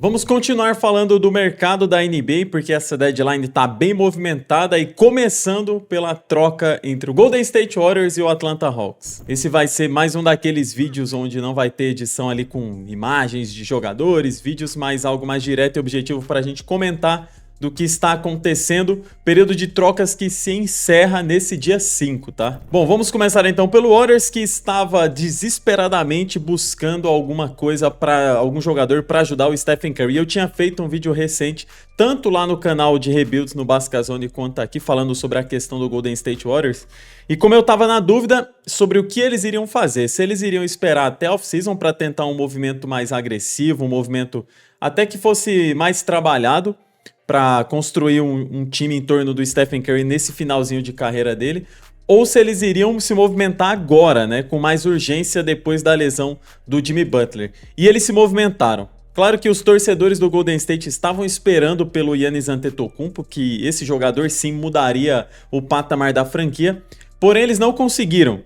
Vamos continuar falando do mercado da NBA, porque essa deadline está bem movimentada e começando pela troca entre o Golden State Warriors e o Atlanta Hawks. Esse vai ser mais um daqueles vídeos onde não vai ter edição ali com imagens de jogadores, vídeos mais algo mais direto e objetivo para a gente comentar do que está acontecendo, período de trocas que se encerra nesse dia 5, tá? Bom, vamos começar então pelo Warriors, que estava desesperadamente buscando alguma coisa para algum jogador para ajudar o Stephen Curry. Eu tinha feito um vídeo recente, tanto lá no canal de Rebuilds no Bascazone quanto aqui, falando sobre a questão do Golden State Warriors. E como eu tava na dúvida sobre o que eles iriam fazer, se eles iriam esperar até a off-season para tentar um movimento mais agressivo, um movimento até que fosse mais trabalhado, para construir um time em torno do Stephen Curry nesse finalzinho de carreira dele, ou se eles iriam se movimentar agora, né, com mais urgência depois da lesão do Jimmy Butler. E eles se movimentaram. Claro que os torcedores do Golden State estavam esperando pelo Giannis Antetokounmpo, que esse jogador sim mudaria o patamar da franquia, porém eles não conseguiram.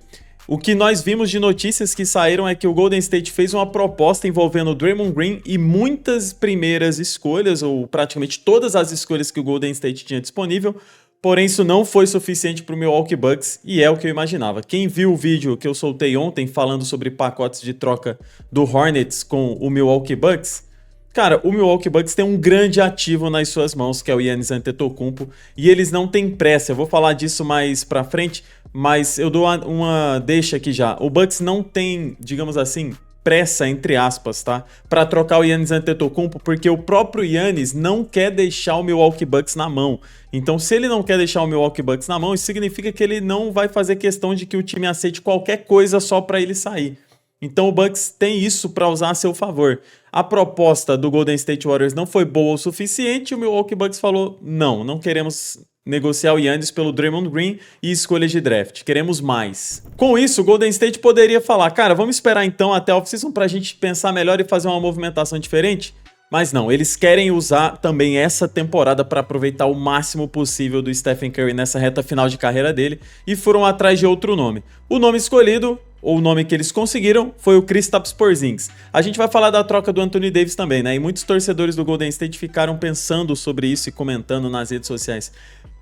O que nós vimos de notícias que saíram é que o Golden State fez uma proposta envolvendo o Draymond Green e muitas primeiras escolhas, ou praticamente todas as escolhas que o Golden State tinha disponível, porém isso não foi suficiente para o Milwaukee Bucks e é o que eu imaginava. Quem viu o vídeo que eu soltei ontem falando sobre pacotes de troca do Hornets com o Milwaukee Bucks, cara, o Milwaukee Bucks tem um grande ativo nas suas mãos, que é o Giannis Antetokounmpo, e eles não têm pressa. Eu vou falar disso mais pra frente, mas eu dou uma deixa aqui já. O Bucks não tem, digamos assim, pressa, entre aspas, tá? Pra trocar o Giannis Antetokounmpo, porque o próprio Giannis não quer deixar o Milwaukee Bucks na mão. Então, se ele não quer deixar o Milwaukee Bucks na mão, isso significa que ele não vai fazer questão de que o time aceite qualquer coisa só pra ele sair. Então o Bucks tem isso para usar a seu favor. A proposta do Golden State Warriors não foi boa o suficiente e o Milwaukee Bucks falou, não queremos negociar o Giannis pelo Draymond Green e escolhas de draft, queremos mais. Com isso, o Golden State poderia falar, cara, vamos esperar então até a off-season para a gente pensar melhor e fazer uma movimentação diferente? Mas não, eles querem usar também essa temporada para aproveitar o máximo possível do Stephen Curry nessa reta final de carreira dele e foram atrás de outro nome. O nome escolhido, ou o nome que eles conseguiram, foi o Kristaps Porzingis. A gente vai falar da troca do Anthony Davis também, né? E muitos torcedores do Golden State ficaram pensando sobre isso e comentando nas redes sociais.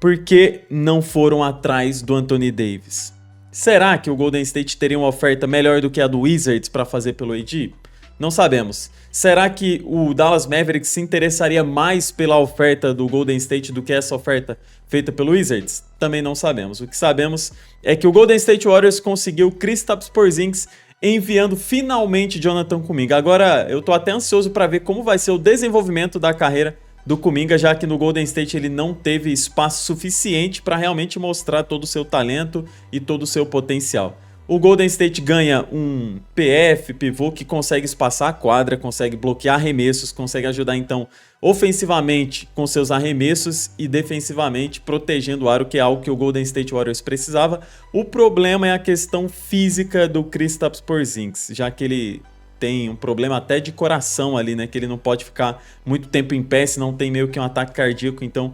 Por que não foram atrás do Anthony Davis? Será que o Golden State teria uma oferta melhor do que a do Wizards para fazer pelo AD? Não sabemos. Será que o Dallas Mavericks se interessaria mais pela oferta do Golden State do que essa oferta feita pelo Wizards? Também não sabemos. O que sabemos é que o Golden State Warriors conseguiu Kristaps Porzingis enviando finalmente Jonathan Kuminga. Agora eu tô até ansioso para ver como vai ser o desenvolvimento da carreira do Kuminga, já que no Golden State ele não teve espaço suficiente para realmente mostrar todo o seu talento e todo o seu potencial. O Golden State ganha um PF, pivô, que consegue espaçar a quadra, consegue bloquear arremessos, consegue ajudar então ofensivamente com seus arremessos e defensivamente protegendo o aro, que é algo que o Golden State Warriors precisava. O problema é a questão física do Kristaps Porzingis, já que ele tem um problema até de coração ali, né? Que ele não pode ficar muito tempo em pé, senão tem meio que um ataque cardíaco, então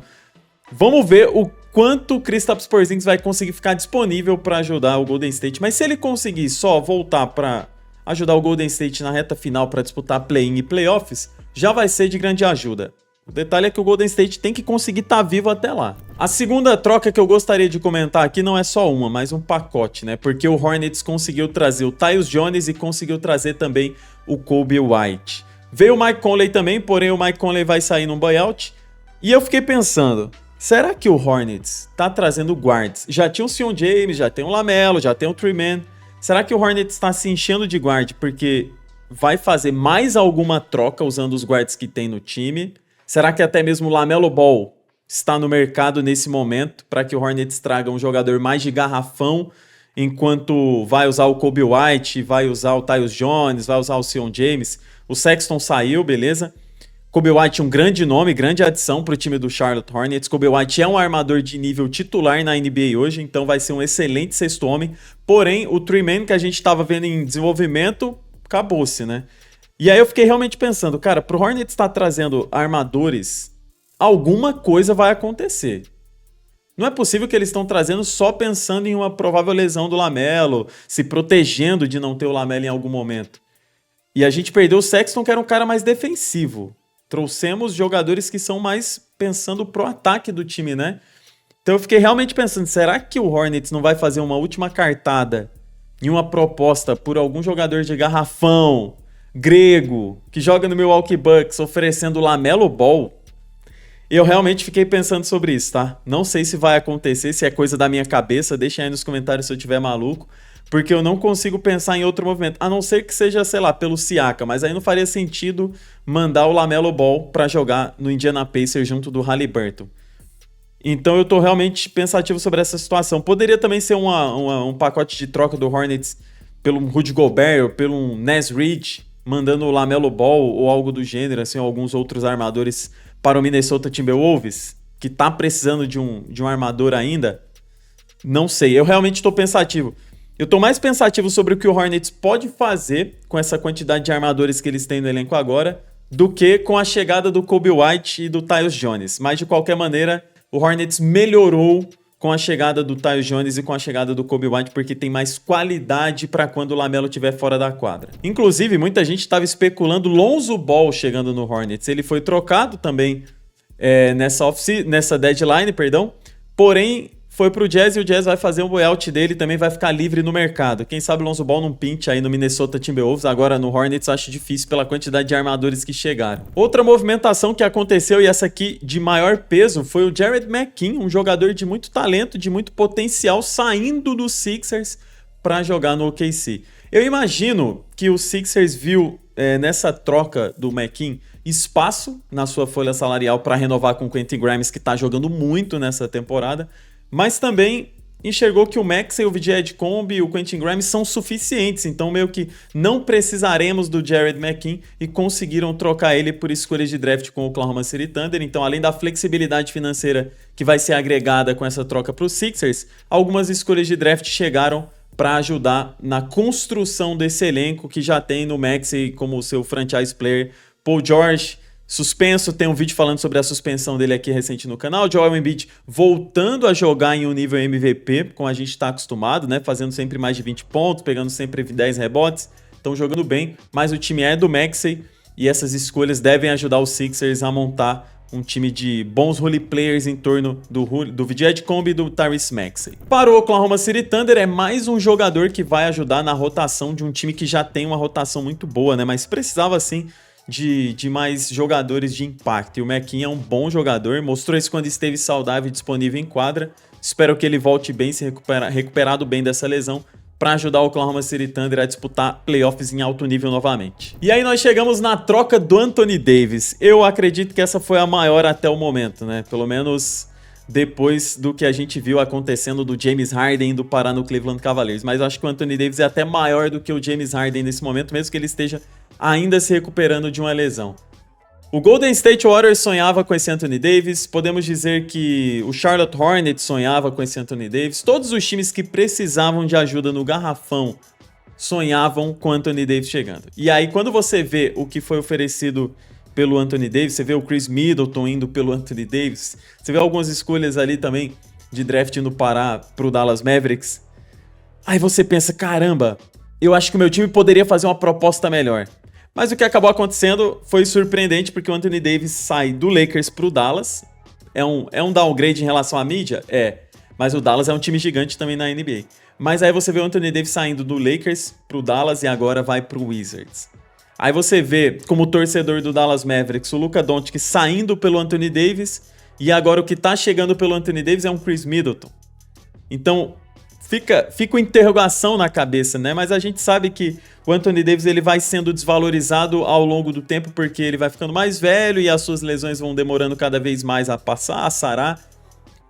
vamos ver o quanto o Kristaps Porzingis vai conseguir ficar disponível para ajudar o Golden State. Mas se ele conseguir só voltar para ajudar o Golden State na reta final para disputar play-in e playoffs, já vai ser de grande ajuda. O detalhe é que o Golden State tem que conseguir estar vivo até lá. A segunda troca que eu gostaria de comentar aqui não é só uma, mas um pacote, né? Porque o Hornets conseguiu trazer o Tyus Jones e conseguiu trazer também o Coby White. Veio o Mike Conley também, porém o Mike Conley vai sair num buyout. E eu fiquei pensando, será que o Hornets tá trazendo guards? Já tinha o Sion James, já tem o LaMelo, já tem o Three-Man. Será que o Hornets está se enchendo de guard porque vai fazer mais alguma troca usando os guards que tem no time? Será que até mesmo o LaMelo Ball está no mercado nesse momento para que o Hornets traga um jogador mais de garrafão, enquanto vai usar o Coby White, vai usar o Tyus Jones, vai usar o Sion James? O Sexton saiu, beleza? Coby White, um grande nome, grande adição para o time do Charlotte Hornets. Coby White é um armador de nível titular na NBA hoje, então vai ser um excelente sexto homem. Porém, o Three-Man que a gente estava vendo em desenvolvimento, acabou-se, né? E aí eu fiquei realmente pensando, cara, pro Hornets estar trazendo armadores, alguma coisa vai acontecer. Não é possível que eles estão trazendo só pensando em uma provável lesão do LaMelo, se protegendo de não ter o LaMelo em algum momento. E a gente perdeu o Sexton, que era um cara mais defensivo. Trouxemos jogadores que são mais pensando pro ataque do time, né? Então eu fiquei realmente pensando, será que o Hornets não vai fazer uma última cartada em uma proposta por algum jogador de garrafão, grego, que joga no Milwaukee Bucks, oferecendo LaMelo Ball? Eu realmente fiquei pensando sobre isso, tá? Não sei se vai acontecer, se é coisa da minha cabeça, deixem aí nos comentários se eu tiver maluco, porque eu não consigo pensar em outro movimento, a não ser que seja, sei lá, pelo Siakam, mas aí não faria sentido mandar o LaMelo Ball pra jogar no Indiana Pacers junto do Haliburton. Então eu tô realmente pensativo sobre essa situação. Poderia também ser um pacote de troca do Hornets pelo Rudy Gobert ou pelo Naz Reid, mandando o LaMelo Ball ou algo do gênero, assim, alguns outros armadores para o Minnesota Timberwolves, que tá precisando de um armador ainda. Não sei, eu realmente estou pensativo. Eu tô mais pensativo sobre o que o Hornets pode fazer com essa quantidade de armadores que eles têm no elenco agora, do que com a chegada do Coby White e do Tyus Jones. Mas de qualquer maneira, o Hornets melhorou com a chegada do Tyus Jones e com a chegada do Coby White, porque tem mais qualidade para quando o LaMelo estiver fora da quadra. Inclusive, muita gente estava especulando Lonzo Ball chegando no Hornets. Ele foi trocado também nessa deadline, porém foi pro Jazz e o Jazz vai fazer um buyout dele e também vai ficar livre no mercado. Quem sabe o Lonzo Ball não pinte aí no Minnesota Timberwolves, agora no Hornets acho difícil pela quantidade de armadores que chegaram. Outra movimentação que aconteceu, e essa aqui de maior peso, foi o Jared McKean, um jogador de muito talento, de muito potencial, saindo do Sixers para jogar no OKC. Eu imagino que o Sixers viu nessa troca do McKean espaço na sua folha salarial para renovar com o Quentin Grimes, que está jogando muito nessa temporada, mas também enxergou que o Maxey, o VJ Edcombe e o Quentin Grimes são suficientes, então meio que não precisaremos do Jared McKean e conseguiram trocar ele por escolhas de draft com o Oklahoma City Thunder. Então, além da flexibilidade financeira que vai ser agregada com essa troca para os Sixers, algumas escolhas de draft chegaram para ajudar na construção desse elenco que já tem no Maxey como seu franchise player. Paul George suspenso, tem um vídeo falando sobre a suspensão dele aqui recente no canal. Joel Embiid voltando a jogar em um nível MVP, como a gente está acostumado, né? Fazendo sempre mais de 20 pontos, pegando sempre 10 rebotes. Estão jogando bem, mas o time é do Maxey e essas escolhas devem ajudar os Sixers a montar um time de bons role players em torno do VJ Edcombe e do Tyrese Maxey. Para o Oklahoma City Thunder, é mais um jogador que vai ajudar na rotação de um time que já tem uma rotação muito boa, né? Mas precisava, sim, de mais jogadores de impacto. E o McKean é um bom jogador, mostrou isso quando esteve saudável e disponível em quadra. Espero que ele volte bem, se recuperado bem dessa lesão, para ajudar o Oklahoma City Thunder a disputar playoffs em alto nível novamente. E aí nós chegamos na troca do Anthony Davis. Eu acredito que essa foi a maior até o momento, né? Pelo menos depois do que a gente viu acontecendo do James Harden indo parar no Cleveland Cavaliers. Mas eu acho que o Anthony Davis é até maior do que o James Harden nesse momento, mesmo que ele esteja ainda se recuperando de uma lesão. O Golden State Warriors sonhava com esse Anthony Davis, podemos dizer que o Charlotte Hornets sonhava com esse Anthony Davis, todos os times que precisavam de ajuda no garrafão sonhavam com Anthony Davis chegando. E aí quando você vê o que foi oferecido pelo Anthony Davis, você vê o Chris Middleton indo pelo Anthony Davis, você vê algumas escolhas ali também de draft indo parar pro Dallas Mavericks, aí você pensa, caramba, eu acho que o meu time poderia fazer uma proposta melhor. Mas o que acabou acontecendo foi surpreendente, porque o Anthony Davis sai do Lakers pro Dallas. É um downgrade em relação à mídia? É. Mas o Dallas é um time gigante também na NBA. Mas aí você vê o Anthony Davis saindo do Lakers pro Dallas e agora vai pro Wizards. Aí você vê, como torcedor do Dallas Mavericks, o Luka Doncic saindo pelo Anthony Davis e agora o que tá chegando pelo Anthony Davis é um Chris Middleton. Então fica uma interrogação na cabeça, né? Mas a gente sabe que o Anthony Davis ele vai sendo desvalorizado ao longo do tempo porque ele vai ficando mais velho e as suas lesões vão demorando cada vez mais a passar, a sarar.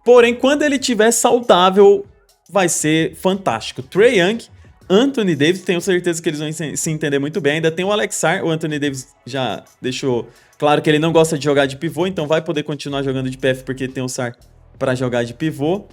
Porém, quando ele estiver saudável, vai ser fantástico. Trae Young, Anthony Davis, tenho certeza que eles vão se entender muito bem. Ainda tem o Alex Sarr, o Anthony Davis já deixou claro que ele não gosta de jogar de pivô, então vai poder continuar jogando de PF porque tem o Sarr para jogar de pivô.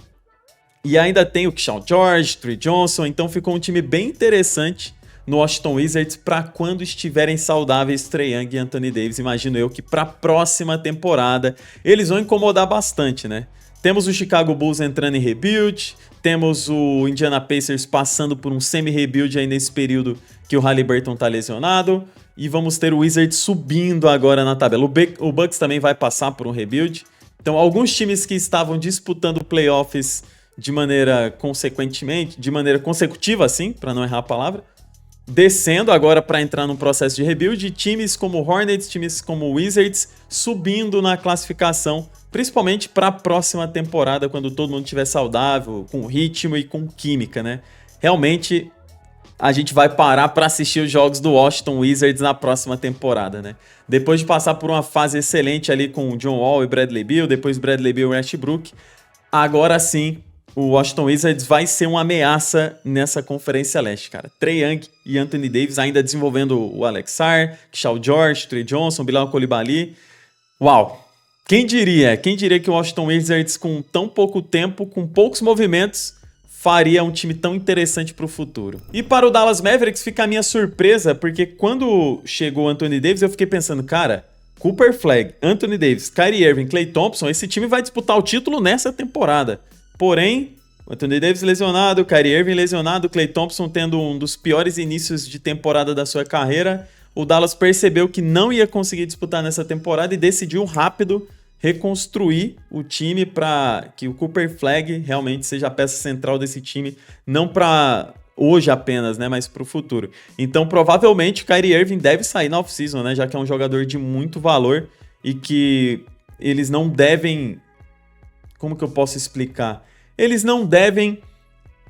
E ainda tem o Keyshawn George, Trey Johnson, então ficou um time bem interessante no Washington Wizards para quando estiverem saudáveis Trae Young e Anthony Davis. Imagino eu que para a próxima temporada eles vão incomodar bastante, né? Temos o Chicago Bulls entrando em rebuild, temos o Indiana Pacers passando por um semi-rebuild aí nesse período que o Haliburton tá lesionado, e vamos ter o Wizards subindo agora na tabela. O Bucks também vai passar por um rebuild. Então, alguns times que estavam disputando playoffs de maneira consecutiva, assim, para não errar a palavra, descendo agora para entrar num processo de rebuild, e times como Hornets, times como Wizards subindo na classificação, principalmente para a próxima temporada, quando todo mundo estiver saudável, com ritmo e com química, né? Realmente, a gente vai parar para assistir os jogos do Washington Wizards na próxima temporada, né? Depois de passar por uma fase excelente ali com o John Wall e Bradley Beal, depois Bradley Beal e Westbrook, agora sim o Washington Wizards vai ser uma ameaça nessa Conferência Leste, cara. Trae Young e Anthony Davis ainda desenvolvendo o Alex Sarr, Shaw George, Trey Johnson, Bilal Coulibaly. Uau! Quem diria que o Washington Wizards, com tão pouco tempo, com poucos movimentos, faria um time tão interessante para o futuro. E para o Dallas Mavericks fica a minha surpresa, porque quando chegou o Anthony Davis, eu fiquei pensando, cara, Cooper Flag, Anthony Davis, Kyrie Irving, Klay Thompson, esse time vai disputar o título nessa temporada. Porém, o Anthony Davis lesionado, o Kyrie Irving lesionado, o Klay Thompson tendo um dos piores inícios de temporada da sua carreira, o Dallas percebeu que não ia conseguir disputar nessa temporada e decidiu rápido reconstruir o time para que o Cooper Flag realmente seja a peça central desse time, não para hoje apenas, né, mas para o futuro. Então, provavelmente, o Kyrie Irving deve sair na off-season, né, já que é um jogador de muito valor e que eles não devem... Como que eu posso explicar? Eles não devem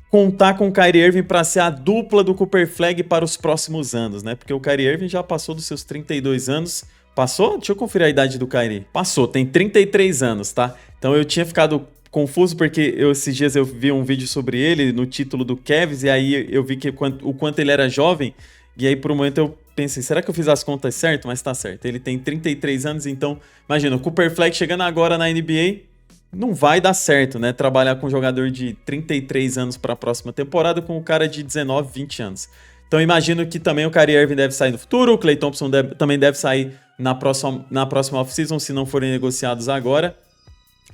contar com o Kyrie Irving para ser a dupla do Cooper Flag para os próximos anos, né? Porque o Kyrie Irving já passou dos seus 32 anos. Passou? Deixa eu conferir a idade do Kyrie. Passou, tem 33 auns, tá? Então eu tinha ficado confuso porque esses dias eu vi um vídeo sobre ele no título do Cavs e aí eu vi que o quanto ele era jovem e aí por um momento eu pensei, será que eu fiz as contas certo? Mas tá certo, ele tem 33 anos, então imagina, o Cooper Flag chegando agora na NBA... Não vai dar certo, né? Trabalhar com um jogador de 33 anos para a próxima temporada com um cara de 19, 20 anos. Então imagino que também o Kyrie Irving deve sair no futuro, o Klay Thompson também deve sair na próxima off-season, se não forem negociados agora.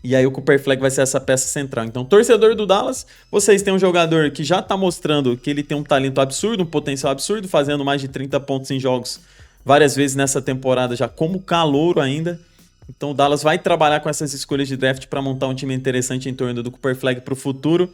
E aí o Cooper Flag vai ser essa peça central. Então, torcedor do Dallas, vocês têm um jogador que já está mostrando que ele tem um talento absurdo, um potencial absurdo, fazendo mais de 30 pontos em jogos várias vezes nessa temporada, já como calouro ainda. Então o Dallas vai trabalhar com essas escolhas de draft para montar um time interessante em torno do Cooper Flag para o futuro.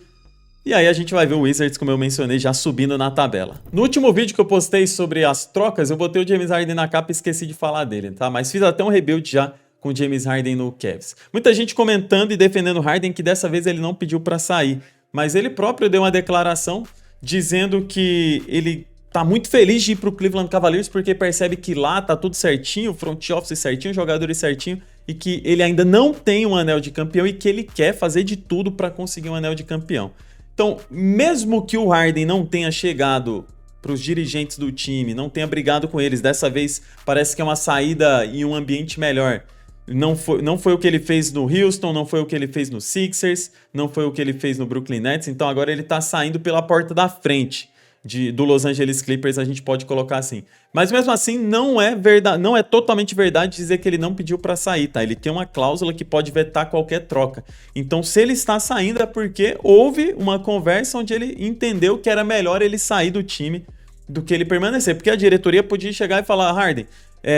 E aí a gente vai ver o Wizards, como eu mencionei, já subindo na tabela. No último vídeo que eu postei sobre as trocas, eu botei o James Harden na capa e esqueci de falar dele, tá? Mas fiz até um rebuild já com o James Harden no Cavs. Muita gente comentando e defendendo o Harden que dessa vez ele não pediu para sair. Mas ele próprio deu uma declaração dizendo que ele... tá muito feliz de ir pro Cleveland Cavaliers porque percebe que lá tá tudo certinho, front office certinho, jogadores certinho, e que ele ainda não tem um anel de campeão e que ele quer fazer de tudo para conseguir um anel de campeão. Então, mesmo que o Harden não tenha chegado pros dirigentes do time, não tenha brigado com eles, dessa vez parece que é uma saída em um ambiente melhor. Não foi o que ele fez no Houston, não foi o que ele fez no Sixers, não foi o que ele fez no Brooklyn Nets, então agora ele tá saindo pela porta da frente. Do Los Angeles Clippers, a gente pode colocar assim. Mas mesmo assim, não é verdade, não é totalmente verdade dizer que ele não pediu para sair, tá? Ele tem uma cláusula que pode vetar qualquer troca. Então, se ele está saindo é porque houve uma conversa onde ele entendeu que era melhor ele sair do time do que ele permanecer. Porque a diretoria podia chegar e falar, Harden,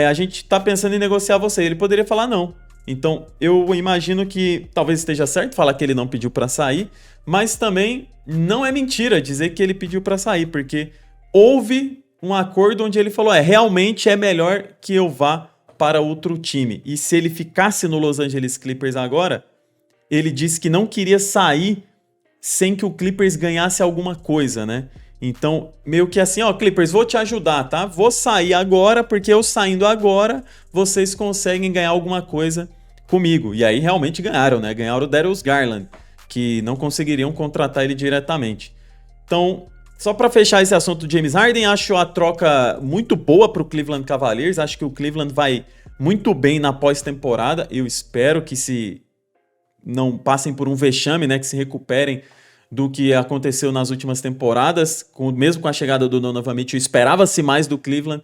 a gente tá pensando em negociar você. Ele poderia falar não. Então, eu imagino que talvez esteja certo falar que ele não pediu para sair, mas também não é mentira dizer que ele pediu para sair, porque houve um acordo onde ele falou, realmente é melhor que eu vá para outro time. E se ele ficasse no Los Angeles Clippers agora, ele disse que não queria sair sem que o Clippers ganhasse alguma coisa, né? Então, meio que assim, Clippers, vou te ajudar, tá? Vou sair agora, porque eu saindo agora, vocês conseguem ganhar alguma coisa comigo. E aí realmente ganharam, né? Ganharam o Darius Garland, que não conseguiriam contratar ele diretamente. Então, só para fechar esse assunto do James Harden, acho a troca muito boa para o Cleveland Cavaliers. Acho que o Cleveland vai muito bem na pós-temporada. Eu espero que se não passem por um vexame, né? Que se recuperem do que aconteceu nas últimas temporadas, mesmo com a chegada do Donovan Mitchell, esperava-se mais do Cleveland.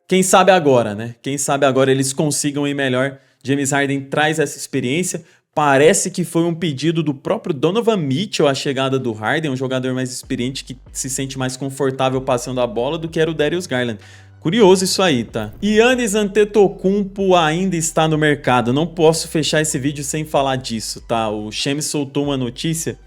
Quem sabe agora, né? Quem sabe agora eles consigam ir melhor. James Harden traz essa experiência. Parece que foi um pedido do próprio Donovan Mitchell a chegada do Harden, um jogador mais experiente que se sente mais confortável passando a bola do que era o Darius Garland. Curioso isso aí, tá? Giannis Antetokounmpo ainda está no mercado. Não posso fechar esse vídeo sem falar disso, tá? O Shams soltou uma notícia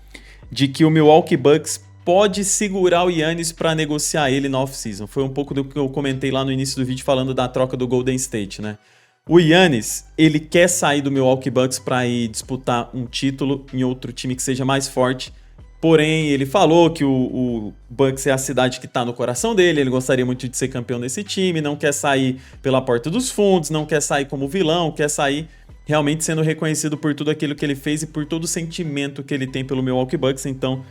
de que o Milwaukee Bucks pode segurar o Giannis para negociar ele na off-season. Foi um pouco do que eu comentei lá no início do vídeo falando da troca do Golden State, né? O Giannis, ele quer sair do Milwaukee Bucks para ir disputar um título em outro time que seja mais forte. Porém, ele falou que o Bucks é a cidade que está no coração dele, ele gostaria muito de ser campeão desse time, não quer sair pela porta dos fundos, não quer sair como vilão, quer sair realmente sendo reconhecido por tudo aquilo que ele fez e por todo o sentimento que ele tem pelo Milwaukee Bucks. Então,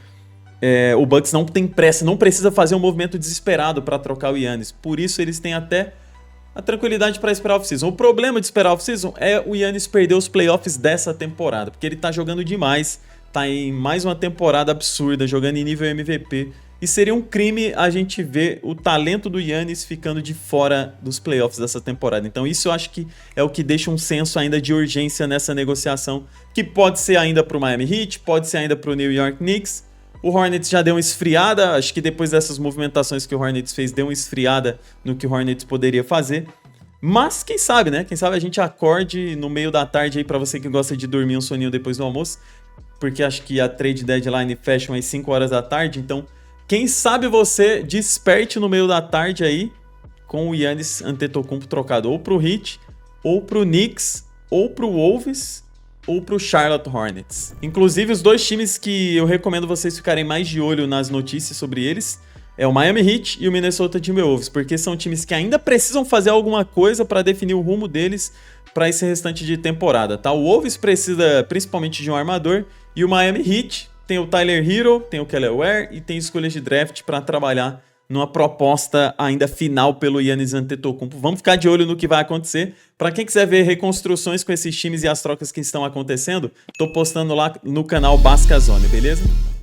o Bucks não tem pressa, não precisa fazer um movimento desesperado para trocar o Giannis. Por isso, eles têm até a tranquilidade para esperar a off-season. O problema de esperar a off-season é o Giannis perder os playoffs dessa temporada, porque ele tá jogando demais, tá em mais uma temporada absurda, jogando em nível MVP, e seria um crime a gente ver o talento do Giannis ficando de fora dos playoffs dessa temporada. Então isso eu acho que é o que deixa um senso ainda de urgência nessa negociação, que pode ser ainda para o Miami Heat, pode ser ainda para o New York Knicks. O Hornets já deu uma esfriada, acho que depois dessas movimentações que o Hornets fez, deu uma esfriada no que o Hornets poderia fazer. Mas quem sabe, né? Quem sabe a gente acorde no meio da tarde aí pra você que gosta de dormir um soninho depois do almoço, porque acho que a trade deadline fecha às 5 horas da tarde, então quem sabe você desperte no meio da tarde aí com o Giannis Antetokounmpo trocado ou pro Heat, ou pro Knicks, ou pro Wolves, ou pro Charlotte Hornets. Inclusive, os dois times que eu recomendo vocês ficarem mais de olho nas notícias sobre eles é o Miami Heat e o Minnesota Timberwolves, porque são times que ainda precisam fazer alguma coisa para definir o rumo deles para esse restante de temporada, tá? O Wolves precisa principalmente de um armador e o Miami Heat tem o Tyler Hero, tem o Kelly Ware e tem escolhas de draft para trabalhar numa proposta ainda final pelo Giannis Antetokounmpo. Vamos ficar de olho no que vai acontecer. Para quem quiser ver reconstruções com esses times e as trocas que estão acontecendo, tô postando lá no canal Basca Zone, beleza?